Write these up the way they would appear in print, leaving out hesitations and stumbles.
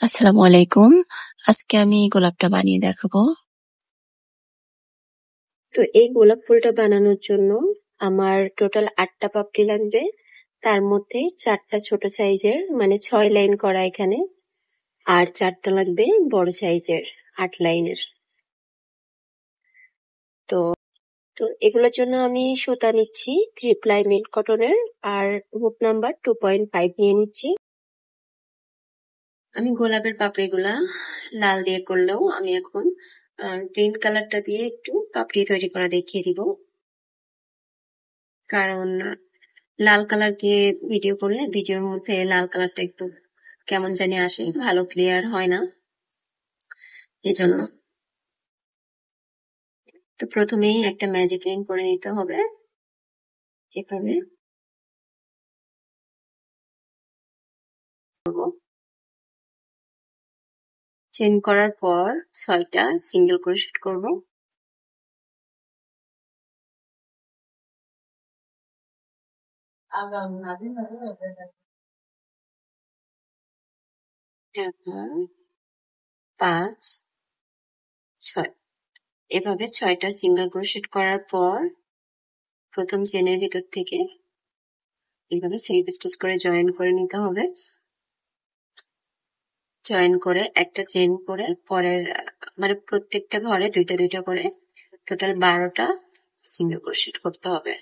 আসসালামু আলাইকুম। আজকে আমি গোলাপটা বানিয়ে দেখাবো। তো এই গোলাপ ফুলটা বানানোর জন্য আমার টোটাল 8টা পাপড়ি লাগবে। তার মধ্যে 4টা ছোট সাইজের মানে 6 লাইন করা এখানে, আর 4টা লাগবে বড় সাইজের 8 লাইনের। তো তো এগুলোর জন্য আমি সুতা নিচ্ছি 3 প্লাই মিল্ক কটনের, আর হুক নাম্বার 2.5 নিয়ে নিচ্ছি। আমি গোলাপের পাপড়িগুলা লাল দিয়ে করলেও আমি এখন গ্রিন কালারটা দিয়ে একটু পাপড়ি তৈরি করা দেখিয়ে দিব, কারণ লাল কালার দিয়ে ভিডিও করলে ভিডিওর মধ্যে লাল কালারটা একটু কেমন জানি আসে, ভালো ক্লিয়ার হয় না, এজন্য। তো প্রথমেই একটা ম্যাজিক রিং করে নিতে হবে এভাবে। চেইন করার পর 6টা সিঙ্গেল ক্রোশেট করব। তারপর 5, 6 এভাবে 6টা সিঙ্গেল ক্রোশেট করার পর প্রথম চেনের ভিতর থেকে এভাবে স্লিপ স্টিচ করে জয়েন করে নিতে হবে। জয়েন করে একটা চেন করে পরের মানে প্রত্যেকটা ঘরে 2টা 2টা করে টোটাল 12টা সিঙ্গেল ক্রোশেট করতে হবে।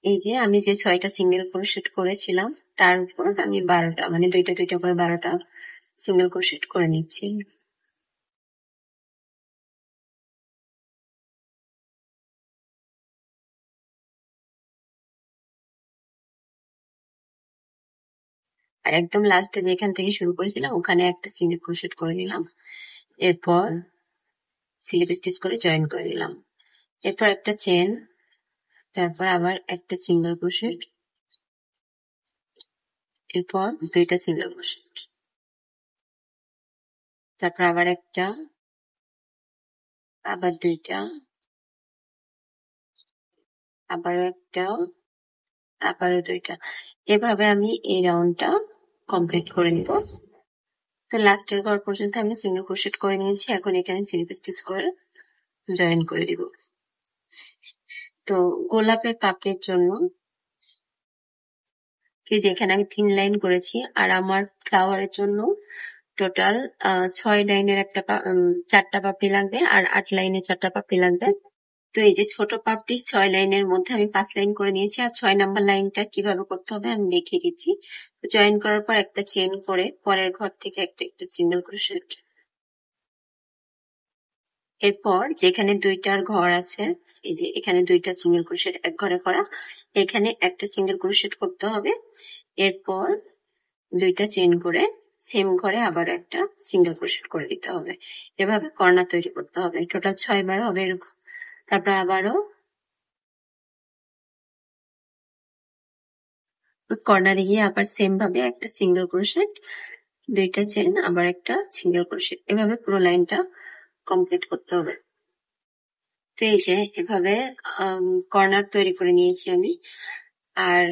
এই যে আমি যে 6টা সিঙ্গেল ক্রোশেট করেছিলাম তার উপর আমি 12টা মানে 2টা 2টা করে 12টা সিঙ্গেল ক্রোশেট করে নিচ্ছি। আর একদম লাস্টে যেখান থেকে শুরু করেছিলাম ওখানে একটা সিঙ্গেল ক্রোশেট করে দিলাম। এরপর স্লিপ স্টিচ করে জয়েন করে দিলাম। এরপর একটা চেন, তারপর আবার একটা সিঙ্গেল ক্রোশেট, এরপর 2টা সিঙ্গেল ক্রোশেট, তারপর আবার একটা, আবার 2টা, আবার একটা, আবারও 2টা। এভাবে আমি এই রাউন্ডটা কমপ্লিট করে নিব। তো লাস্টের ঘর পর্যন্ত আমি সিঙ্গেল ক্রোশেট করে নিয়েছি। এখন এখানে স্লিপ স্টিচ করে জয়েন করে দিব। তো গোলাপের পাপড়ির জন্য এই যে এখানে আমি 3 লাইন করেছি, আর আমার ফ্লাওয়ারের জন্য টোটাল 6 লাইনের 4টা পাপড়ি লাগবে, আর 8 লাইনের 4টা পাপড়ি লাগবে। তো এই যে ছোট পাপড়ি 6 লাইনের মধ্যে আমি 5 লাইন করে নিয়েছি, আর 6 নাম্বার লাইনটা কিভাবে করতে হবে আমি দেখিয়ে দিচ্ছি। জয়েন করার পর একটা চেন করে পরের ঘর থেকে একটা একটা সিঙ্গেল ক্রোশেট। এরপর যেখানে 2টার ঘর আছে, এই যে এখানে 2টা সিঙ্গেল ক্রোশেট এক ঘরে করা, এখানে একটা সিঙ্গেল ক্রোশেট করতে হবে। এরপর 2টা চেন করে সেম ঘরে আবার একটা সিঙ্গেল ক্রোশেট করে দিতে হবে। এভাবে কর্নার তৈরি করতে হবে। টোটাল 6 বার হবে এরকম। তারপর আবারও কর্নারে গিয়ে আবার সেম ভাবে একটা সিঙ্গেল ক্রোশেট, 2টা চেন, আবার একটা সিঙ্গেল ক্রোশেট, এভাবে পুরো লাইনটা কমপ্লিট করতে হবে। তো এই যে এভাবে কর্নার তৈরি করে নিয়েছি আমি। আর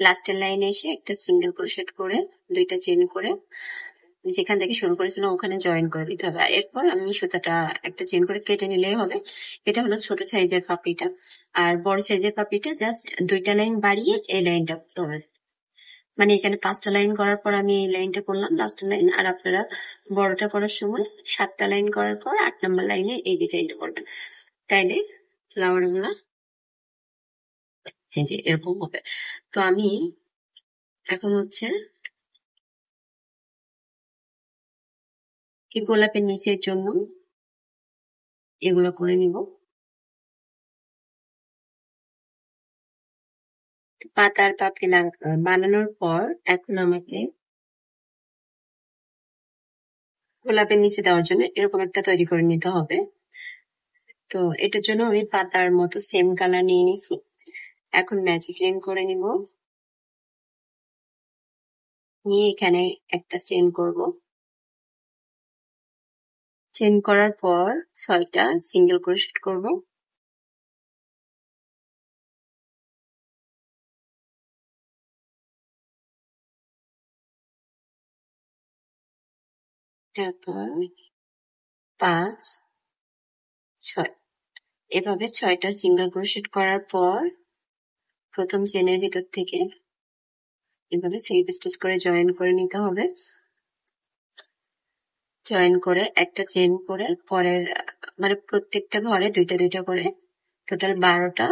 লাস্টের লাইনে এসে একটা সিঙ্গেল ক্রোশেট করে 2টা চেন করে যেখান থেকে শুরু করেছিলাম ওখানে জয়েন করে দিতে হবে। আর এরপর আমি সুতাটা একটা চেন করে কেটে নিলেই হবে। এটা হলো ছোট সাইজের পাপড়িটা, আর বড় সাইজের পাপড়িটা জাস্ট 2টা লাইন বাড়িয়ে এই লাইনটা করতে হবে। মানে এখানে 5টা লাইন করার পর আমি এই লাইনটা করলাম লাস্ট লাইন, আর আপনারা বড়টা করার সময় 7টা লাইন করার পর 8 নম্বর লাইনে এই ডিজাইনটা করবেন, তাইলে ফ্লাওয়ার গুলা এই যে এরকম হবে। তো আমি এখন হচ্ছে এই গোলাপের নিচের জন্য এগুলো করে নিব। পাতার পাপড়ি বানানোর পর এখন আমাকে গোলাপের নিচে দেওয়ার জন্য এরকম একটা তৈরি করে নিতে হবে। তো এটার জন্য আমি পাতার মতো সেম কালার নিয়ে নিছি। এখন ম্যাজিক রিং করে নিব, নিয়ে এখানে একটা চেন করব। চেন করার পর 6টা সিঙ্গেল ক্রোশেট করব। তারপর 5, 6 এভাবে 6টা সিঙ্গেল ক্রোশেট করার পর প্রথম চেনের ভিতর থেকে এভাবে স্লিপ স্টিচ করে জয়েন করে নিতে হবে। জয়েন করে একটা চেন করে পরের মানে প্রত্যেকটা ঘরে দুইটা দুইটা করে টোটাল 12টা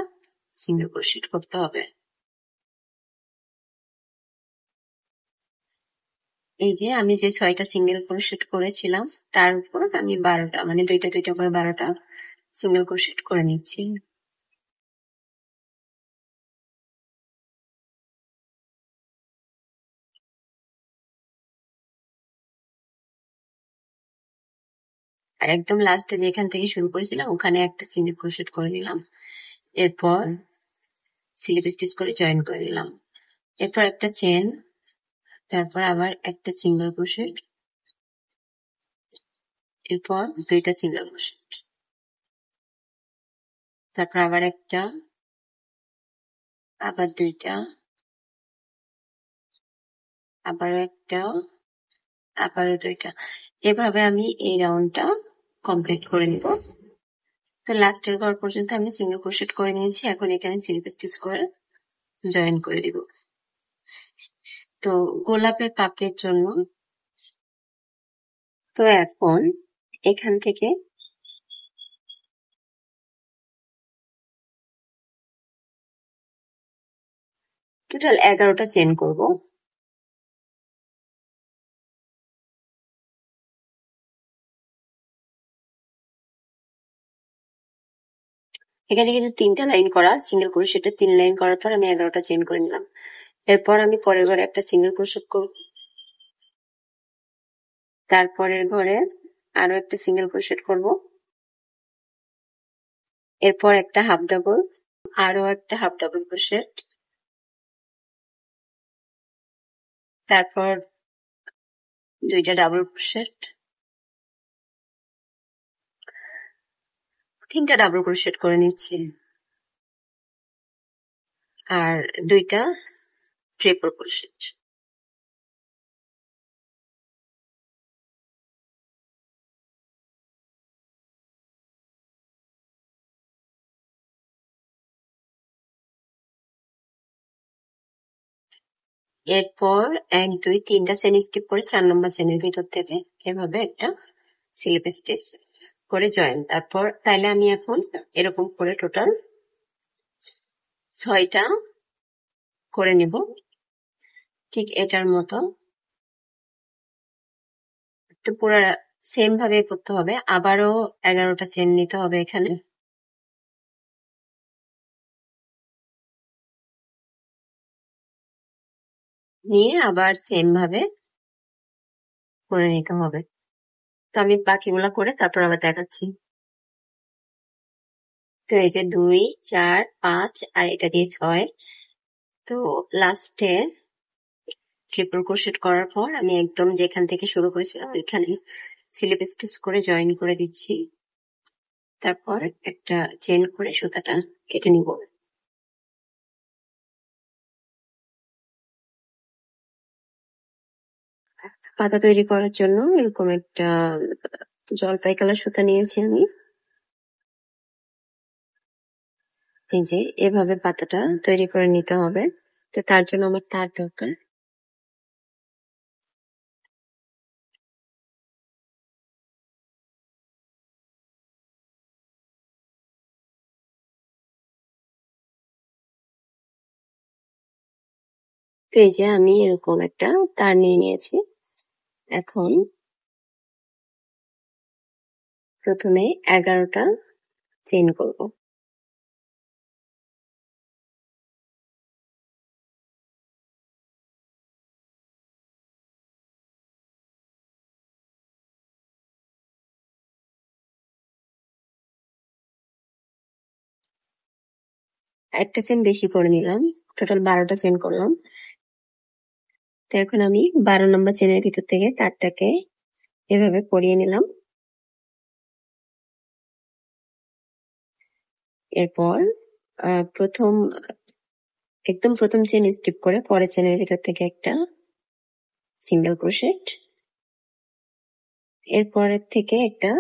সিঙ্গেল ক্রোশেট করতে হবে। এই যে আমি যে 6টা সিঙ্গেল ক্রোশেট করেছিলাম তার উপর আমি 12টা মানে দুইটা দুইটা করে 12টা সিঙ্গেল ক্রোশেট করে নিচ্ছি। আর একদম লাস্টে যেখান থেকে শুরু করেছিলাম ওখানে একটা সিঙ্গেল ক্রোশেট করে দিলাম। এরপর স্লিপ স্টিচ করে জয়েন করে দিলাম। এরপর একটা চেন, তারপর আবার একটা সিঙ্গেল ক্রোশেট, এরপর দুইটা সিঙ্গেল ক্রোশেট, তারপর আবার একটা, আবার দুইটা, আবার একটা, আবারও দুইটা। এভাবে আমি এই রাউন্ডটা কমপ্লিট করে নিব। তো লাস্টের ঘর পর্যন্ত আমি সিঙ্গেল ক্রোশেট করে নিয়েছি। এখন এখানে স্লিপ স্টিচ করে জয়েন করে দিব। তো গোলাপের পাপড়ির জন্য তো এখন এখান থেকে টোটাল 11টা চেন করব। এখানে কিন্তু 3টা লাইন করা, সিঙ্গেল ক্রোশেটে 3 লাইন করার পর আমি 11টা চেন করে নিলাম। এরপর আমি পরের ঘরে একটা সিঙ্গেল ক্রোশেট করব, তারপরের ঘরে আরো একটা সিঙ্গেল ক্রোশেট করব, এরপর একটা হাফ ডাবল, আরো একটা হাফ ডাবল ক্রোশেট, তারপর দুইটা ডাবল ক্রোশেট, 3টা ডাবল ক্রোশেট করে নিচ্ছি, আর দুইটা ট্রিপল ক্রোশেট। এরপর 1, 2, 3টা চেন স্কিপ করে 4 নম্বর চেনের ভিতর থেকে এভাবে একটা স্লিপ স্টিচ করে জয়েন। তারপর তাইলে আমি এখন এরকম করে টোটাল 6টা করে নিব। ঠিক এটার মতো তো পুরো সেম ভাবে করতে হবে। আবারও 11টা চেন নিতে হবে এখানে। নিয়ে আবার সেম ভাবে করে নিতে হবে। তো আমি বাকিগুলা করে তারপর আবার দেখাচ্ছি। তো এই যে 2, 4, 5 আর এটা দিয়ে 6। তো লাস্টে ট্রিপল ক্রোশেট করার পর আমি একদম যেখান থেকে শুরু করেছিলাম ওইখানে স্লিপ স্টিচ করে জয়েন করে দিচ্ছি। তারপর একটা চেন করে সুতাটা কেটে নিব। পাতা তৈরি করার জন্য এরকম একটা জলপাই কালার সুতা নিয়েছি আমি। এই যে এভাবে পাতাটা তৈরি করে নিতে হবে। তো তার জন্য আমার তার দরকার। তো এই যে আমি এরকম একটা তার নিয়ে নিয়েছি। এখন প্রথমে 11টা চেইন করব। একটা চেন বেশি করে নিলাম, টোটাল 12টা চেন করলাম। তো এখন আমি 12 নম্বর চেনের ভিতর থেকে তারটাকে এভাবে পরিয়ে নিলাম। এরপর একদম প্রথম চেন স্কিপ করে পরের চেনের ভিতর থেকে একটা সিঙ্গেল ক্রোশেট, এরপরের থেকে একটা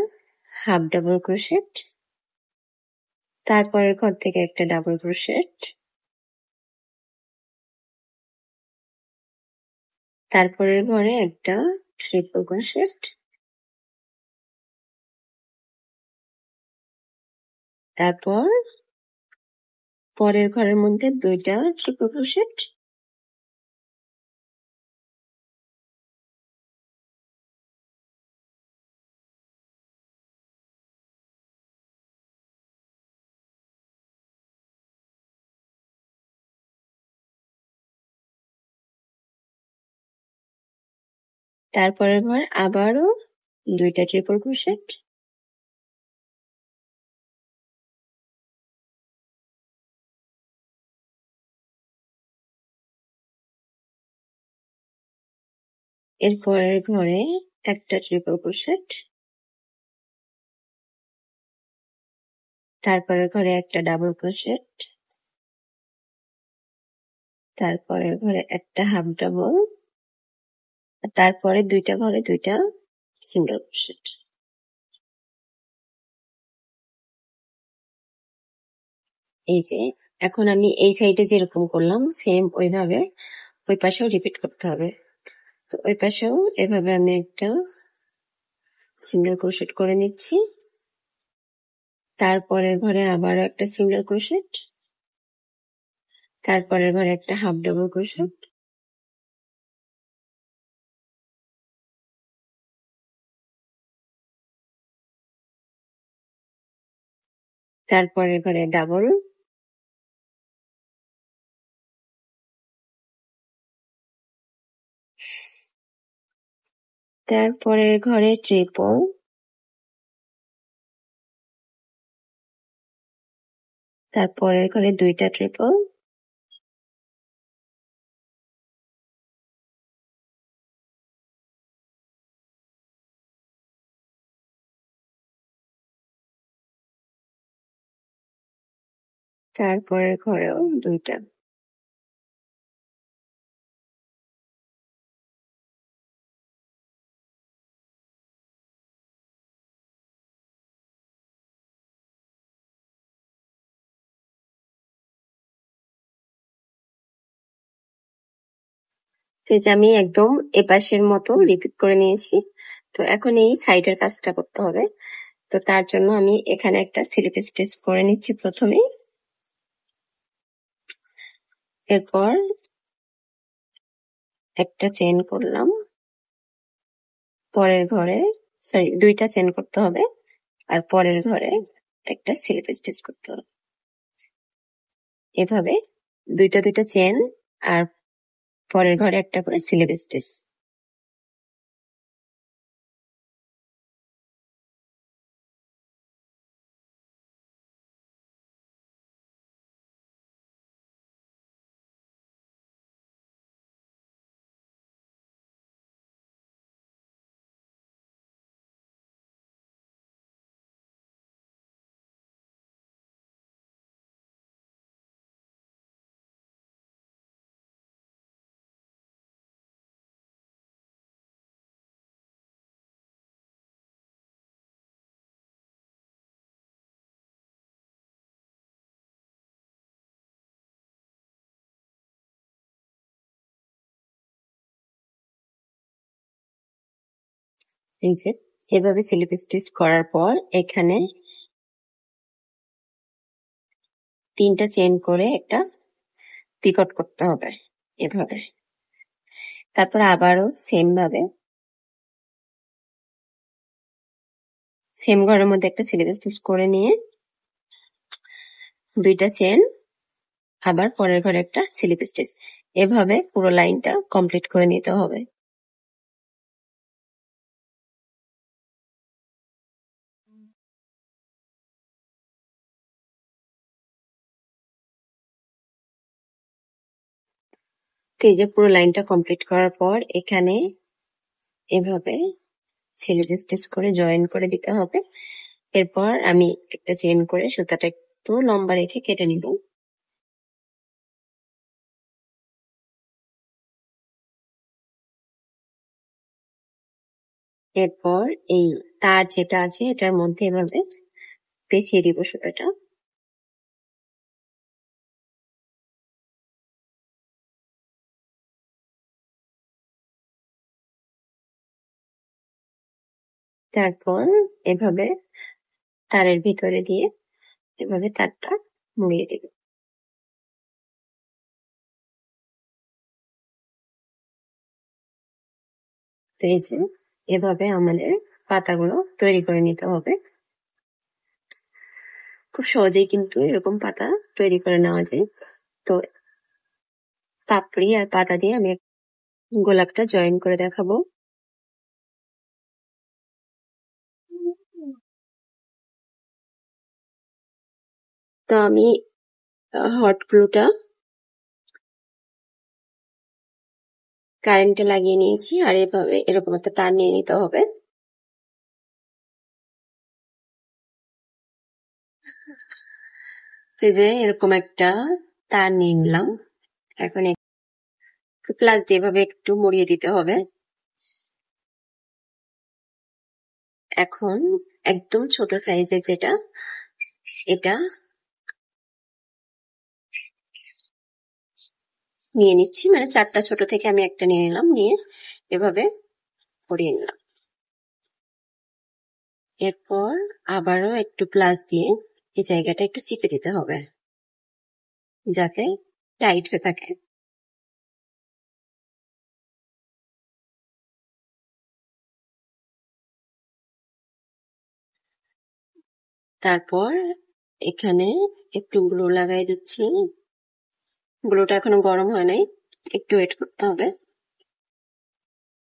হাফ ডাবল ক্রোশেট, তারপরের ঘর থেকে একটা ডাবল ক্রোশেট, তারপরের ঘরে একটা ট্রিপল ক্রোশেট, তারপর পরের ঘরের মধ্যে 2টা ট্রিপল ক্রোশেট, তারপরের ঘর আবারও 2টা ট্রিপল ক্রোশেট, এরপরের ঘরে একটা ট্রিপল ক্রোশেট, তারপরের ঘরে একটা ডাবল ক্রোশেট, তারপরের ঘরে একটা হাফ ডাবল, তারপরে 2টা ঘরে 2টা সিঙ্গেল ক্রোশেট। এই যে এখন আমি এই সাইডে যেরকম করলাম সেম ওইভাবে ওই পাশেও রিপিট করতে হবে। তো ওই পাশেও এভাবে আমি একটা সিঙ্গেল ক্রোশেট করে নিচ্ছি, তারপরের ঘরে আবার একটা সিঙ্গেল ক্রোশেট, তারপরের ঘরে একটা হাফ ডাবল ক্রোশেট, তারপরের ঘরে ডাবল, তারপরের ঘরে ট্রিপল, তারপরের ঘরে 2টা ট্রিপল, তারপরের ঘরেও 2টা। তো যে আমি একদম এপাশের মতো রিপিট করে নিয়েছি। তো এখন এই সাইডের কাজটা করতে হবে। তো তার জন্য আমি এখানে একটা স্লিপ স্টিচ করে নিচ্ছি প্রথমেই, এরপর একটা চেইন করলাম, পরের ঘরে 2টা চেইন করতে হবে, আর পরের ঘরে একটা স্লিপ স্টিচ করতে হবে। এভাবে 2টা চেইন আর পরের ঘরে একটা করে স্লিপ স্টিচ। এই যে এভাবে স্লিপ স্টিচ করার পর এখানে 3টা চেইন করে একটা পিকট করতে হবে এভাবে। তারপর আবারও সেম ভাবে সেম ঘরের মধ্যে একটা স্লিপ স্টিচ করে নিয়ে 2টা চেইন, আবার পরের ঘরে একটা স্লিপ স্টিচ, এভাবে পুরো লাইনটা কমপ্লিট করে নিতে হবে। এই যে পুরো লাইনটা কমপ্লিট করার পর এখানে এভাবে স্লিপ স্টিচ করে জয়েন করে দিতে হবে। এরপর আমি একটা চেইন করে সুতাটা একটু লম্বা রেখে কেটে নিব। এরপর এই তার যেটা আছে এটার মধ্যে এভাবে পেঁচিয়ে দিব সুতাটা। তারপর এভাবে তারের ভিতরে দিয়ে এভাবে তারটা মুড়িয়ে দিব। তো এই যে এভাবে আমাদের পাতাগুলো তৈরি করে নিতে হবে। খুব সহজেই কিন্তু এরকম পাতা তৈরি করে নেওয়া যায়। তো পাপড়ি আর পাতা দিয়ে আমি গোলাপটা জয়েন করে দেখাবো। তো আমি হট গ্লুটা কারেন্টে লাগিয়ে নিয়েছি আর এভাবে এরকম একটা তার নিয়ে নিতে হবে। তো যে এরকম একটা তার নিয়ে নিলাম। এখন প্লাস দিয়ে এভাবে একটু মুড়িয়ে দিতে হবে। এখন একদম ছোট সাইজের যেটা এটা নিয়ে নিচ্ছি, মানে 4টা ছোট থেকে আমি একটা নিয়ে নিলাম, নিয়ে এভাবে পরিয়ে নিলাম। এরপর আবারও একটু প্লাস দিয়ে এই জায়গাটা একটু চিপে দিতে হবে যাতে টাইট হয়ে থাকে। তারপর এখানে একটু গ্লু লাগাই দিচ্ছি। গ্লুটা এখনো গরম হয় নাই, একটু ওয়েট করতে হবে।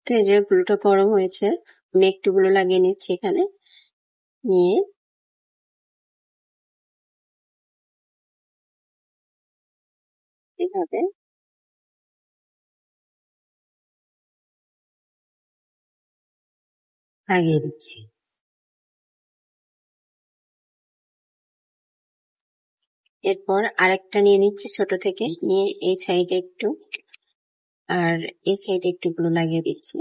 তো এই যে গ্লুটা গরম হয়েছে, আমি একটু গ্লু লাগিয়ে নিচ্ছি এখানে, নিয়ে এভাবে লাগিয়ে দিচ্ছি। এরপর আরেকটা নিয়ে নিচ্ছি ছোট থেকে, নিয়ে এই সাইডে একটু আর এই সাইডে একটু গ্লু লাগিয়ে দিচ্ছি,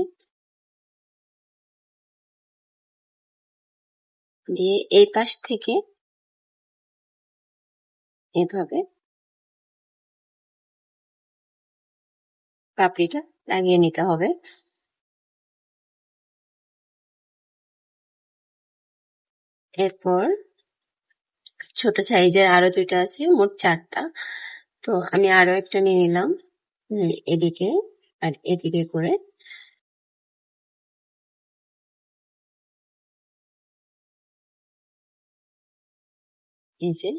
দিয়ে এই পাশ থেকে এভাবে পাপড়িটা লাগিয়ে নিতে হবে। এরপর ছোট সাইজের আরো 2টা আছে, মোট 4টা। তো আমি আরো একটা নিয়ে নিলাম, এদিকে আর এদিকে করে এই যে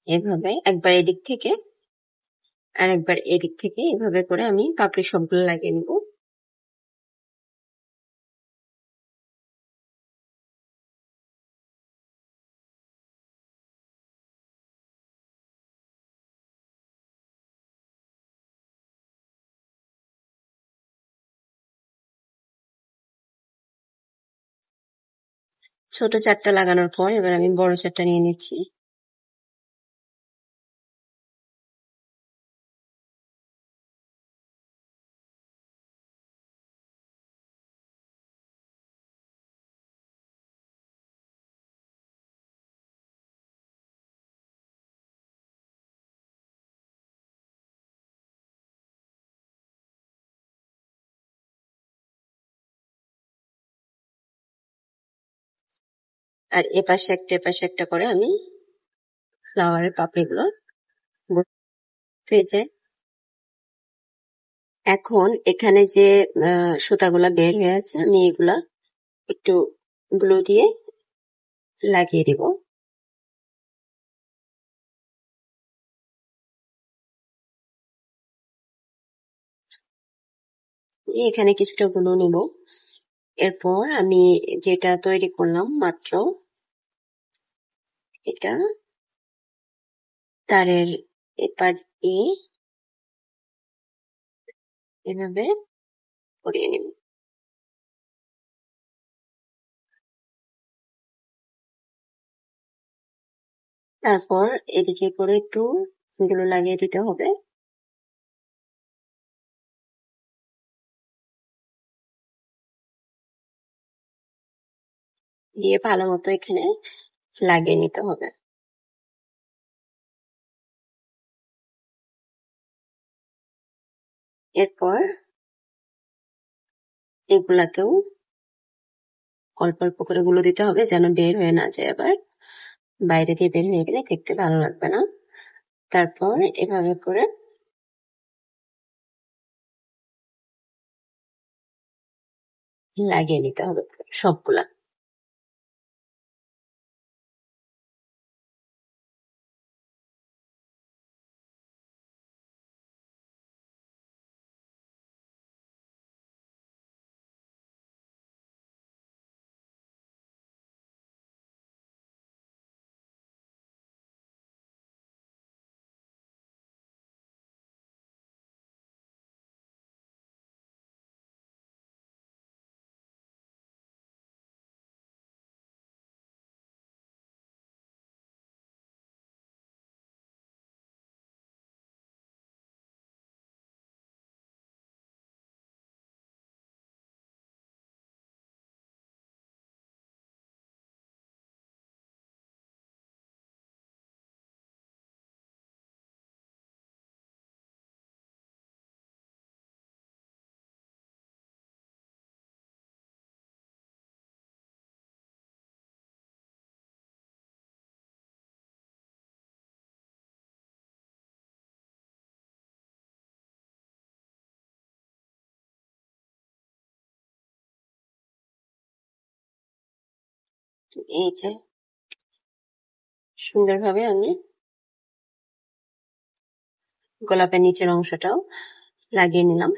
এভাবে একবার এদিক থেকে আর একবার এদিক থেকে এভাবে করে আমি পাপড়ি সবগুলো লাগিয়ে নিব। ছোট 4টা লাগানোর পর এবার আমি বড় 4টা নিয়ে নিচ্ছি। আর এপাশে একটা করে আমি ফ্লাওয়ারের পাপড়িগুলো যে এখন এখানে যে সুতাগুলা বের হয়ে আছে আমি এগুলা একটু গ্লু দিয়ে লাগিয়ে দিব। এখানে কিছুটা গ্লু নিব। এরপর আমি যেটা তৈরি করলাম মাত্র এটা তারের এপার দিয়ে এভাবে পরিয়ে নিব। তারপর এদিকে করে একটু গ্লু লাগিয়ে দিতে হবে। দিয়ে ভালো মতো এখানে লাগিয়ে নিতে হবে। এরপর এগুলাতেও অল্প অল্প করে গুলো দিতে হবে যেন বের হয়ে না যায়, আবার বাইরে দিয়ে বের হয়ে গেলে দেখতে ভালো লাগবে না। তারপর এভাবে করে লাগিয়ে নিতে হবে সবগুলা। এই যে সুন্দরভাবে আমি গোলাপের নিচের অংশটাও লাগিয়ে নিলাম।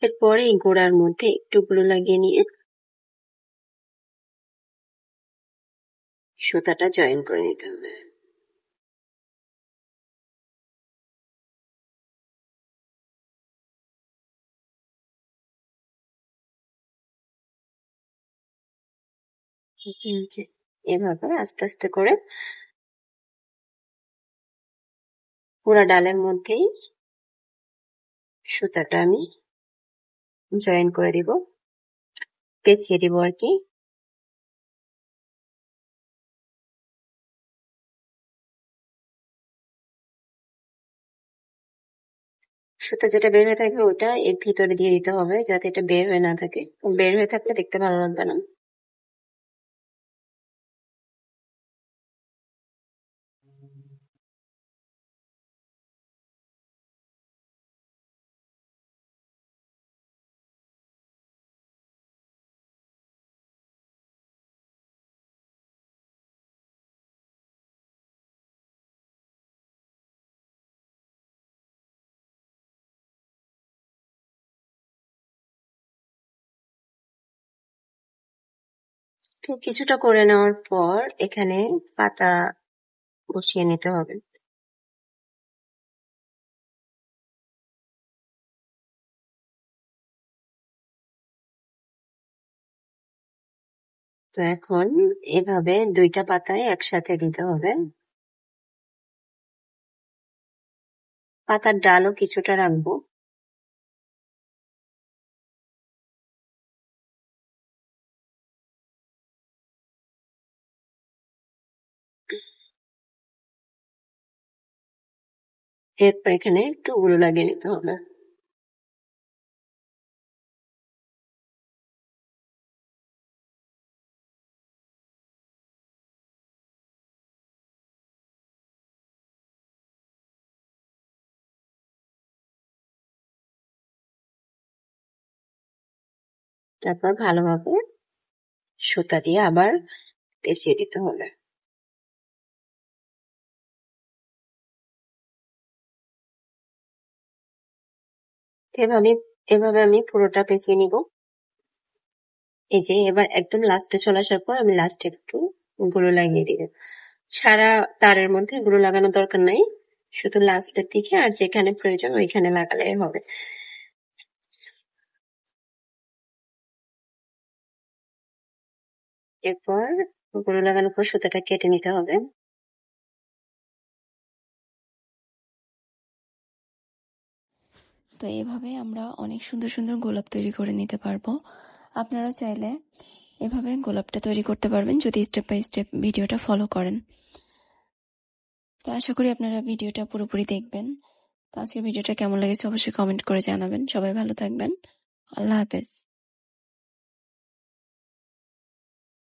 এরপর এই গোড়ার মধ্যে একটু গুলো লাগিয়ে নিয়ে সুতাটা জয়েন করে নিতে হবে। এভাবে আস্তে আস্তে করে পুরা ডালের মধ্যেই সুতাটা আমি জয়েন করে দিব, পেঁচিয়ে দিব আর কি। সুতা যেটা বের হয়ে থাকবে ওটা এর ভিতরে দিয়ে দিতে হবে যাতে এটা বের হয়ে না থাকে, বের হয়ে থাকলে দেখতে ভালো লাগবে না। তো কিছুটা করে নেওয়ার পর এখানে পাতা বসিয়ে নিতে হবে। তো এখন এভাবে দুইটা পাতায় একসাথে দিতে হবে। পাতার ডালও কিছুটা রাখবো। এরপর এখানে একটু গুলো লাগিয়ে নিতে হবে। তারপর ভালোভাবে সুতা দিয়ে আবার পেঁচিয়ে দিতে হবে। এভাবে আমি পুরোটা পেঁচিয়ে নিব। এই যে এবার একদম লাস্টে চলে আসার পর আমি লাস্টে একটু গুলো লাগিয়ে দিব। সারা তারের মধ্যে গুলো লাগানোর দরকার নাই, শুধু লাস্টের দিকে আর যেখানে প্রয়োজন ওইখানে লাগালেই হবে। এরপর গরু লাগানোর পর সুতাটা কেটে নিতে হবে। তো এভাবে আমরা অনেক সুন্দর সুন্দর গোলাপ তৈরি করে নিতে পারবো। আপনারা চাইলে এভাবে গোলাপটা তৈরি করতে পারবেন যদি স্টেপ বাই স্টেপ ভিডিওটা ফলো করেন। তো আশা করি আপনারা ভিডিওটা পুরোপুরি দেখবেন। তো আজকের ভিডিওটা কেমন লেগেছে অবশ্যই কমেন্ট করে জানাবেন। সবাই ভালো থাকবেন। আল্লাহ হাফেজ।